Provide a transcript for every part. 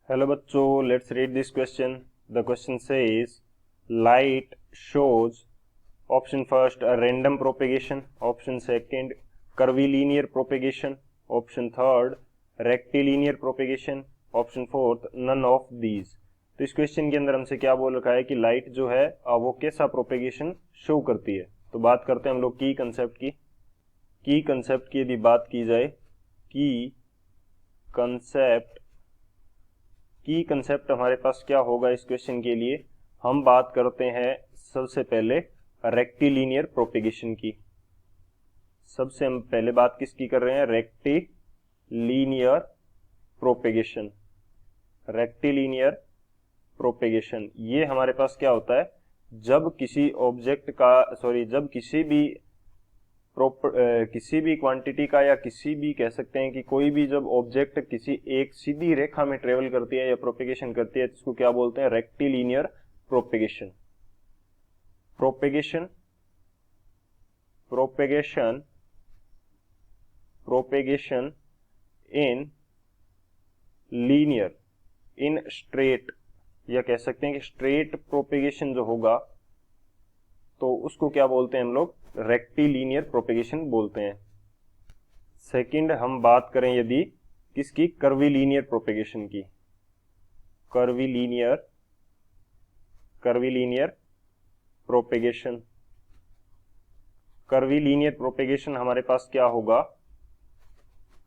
Hello बच्चों, let's read this question. The question says light shows option first a random propagation, option second curvilinear propagation, option third rectilinear propagation, option fourth none of these. तो इस question के अंदर हमसे क्या बोल रखा है कि लाइट जो है वो कैसा प्रोपेगेशन शो करती है. तो बात करते हैं हम लोग की कंसेप्ट की. यदि बात की जाए की कंसेप्ट हमारे पास क्या होगा इस क्वेश्चन के लिए. हम बात करते हैं सबसे पहले रेक्टिलिनियर प्रोपेगेशन की. सबसे हम पहले बात किसकी कर रहे हैं? Rectilinear propagation. रेक्टिलिनियर प्रोपेगेशन ये हमारे पास क्या होता है? जब किसी ऑब्जेक्ट का जब किसी भी क्वांटिटी का या किसी भी कह सकते हैं कि कोई भी जब ऑब्जेक्ट किसी एक सीधी रेखा में ट्रेवल करती है या प्रोपेगेशन करती है तो इसको क्या बोलते हैं? Rectilinear propagation. Propagation in linear, in straight, या कह सकते हैं कि स्ट्रेट प्रोपेगेशन जो होगा तो उसको क्या बोलते हैं हम लोग? रेक्टिलिनियर प्रोपेगेशन बोलते हैं. सेकंड हम बात करें यदि किसकी? कर्वीलिनियर प्रोपेगेशन की. Curvilinear propagation. कर्वीलिनियर प्रोपेगेशन हमारे पास क्या होगा?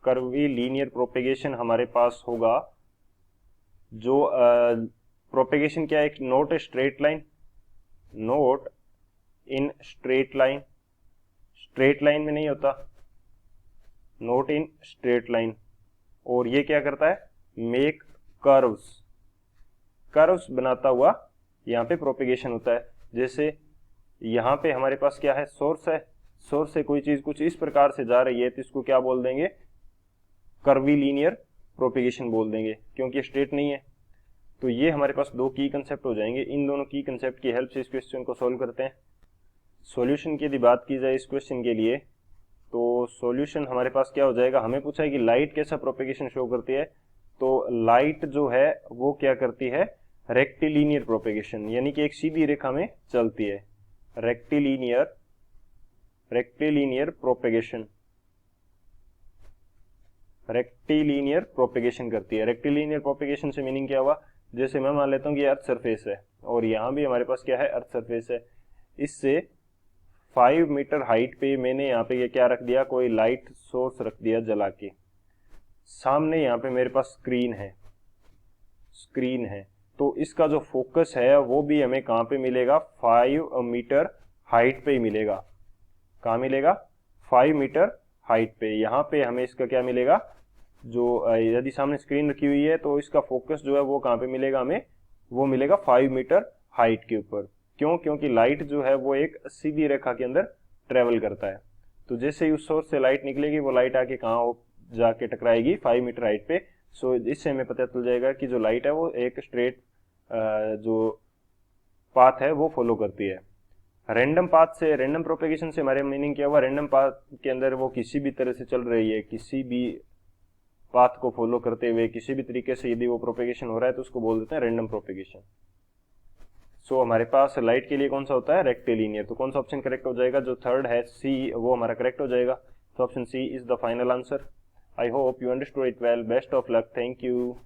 कर्वीलिनियर प्रोपेगेशन हमारे पास होगा जो प्रोपेगेशन क्या है? Not a straight line, not in straight line, straight line में नहीं होता, नॉट इन स्ट्रेट लाइन. और ये क्या करता है? मेक कर्व्स बनाता हुआ यहाँ पे प्रोपेगेशन होता है. जैसे यहाँ पे हमारे पास क्या है? सोर्स है. सोर्स से कोई चीज कुछ इस प्रकार से जा रही है तो इसको क्या बोल देंगे? कर्वीलिनियर प्रोपेगेशन बोल देंगे, क्योंकि स्ट्रेट नहीं है. तो ये हमारे पास दो की कंसेप्ट हो जाएंगे. इन दोनों की कंसेप्ट की हेल्प से इस क्वेश्चन को सोल्व करते हैं. सॉल्यूशन की यदि बात की जाए इस क्वेश्चन के लिए तो सॉल्यूशन हमारे पास क्या हो जाएगा? हमें पूछा है कि लाइट कैसा प्रोपेगेशन शो करती है. तो लाइट जो है वो क्या करती है? रेक्टिलिनियर प्रोपेगेशन, यानी कि एक सीधी रेखा में चलती है. रेक्टिलिनियर प्रोपेगेशन करती है. रेक्टिलिनियर प्रोपेगेशन से मीनिंग क्या हुआ? जैसे मैं मान लेता हूँ कि अर्थ सरफेस है और यहाँ भी हमारे पास क्या है? अर्थ सरफेस है. इससे 5 मीटर हाइट पे मैंने यहाँ पे ये क्या रख दिया? कोई लाइट सोर्स रख दिया जला के. सामने यहाँ पे मेरे पास स्क्रीन है. तो इसका जो फोकस है वो भी हमें कहाँ पे मिलेगा? 5 मीटर हाइट पे ही मिलेगा. कहाँ मिलेगा? 5 मीटर हाइट पे. यहाँ पे हमें इसका क्या मिलेगा? जो यदि सामने स्क्रीन रखी हुई है तो इसका फोकस जो है वो कहाँ पे मिलेगा हमें? वो मिलेगा 5 मीटर हाइट के ऊपर. क्यों? क्योंकि लाइट जो है वो एक सीधी रेखा के अंदर ट्रेवल करता है. तो जैसे ही उस सोर्स से लाइट निकलेगी वो लाइट आके कहाँ जाके टकराएगी? 5 मीटर हाइट पे. सो इससे हमें पता चल जाएगा कि जो लाइट है वो एक स्ट्रेट जो पाथ है वो फॉलो करती है. रैंडम प्रोपेगेशन से हमारे मीनिंग क्या हुआ? रैंडम पाथ के अंदर वो किसी भी तरह से चल रही है, किसी भी पाथ को फॉलो करते हुए किसी भी तरीके से यदि वो प्रोपेगेशन हो रहा है तो उसको बोल देते हैं रैंडम प्रोपेगेशन. सो हमारे पास लाइट के लिए कौन सा होता है? रेक्टिलिनियर. तो कौन सा ऑप्शन करेक्ट हो जाएगा? जो थर्ड है सी, वो हमारा करेक्ट हो जाएगा. तो option C is the final answer. I hope you understood it well. Best of luck. Thank you.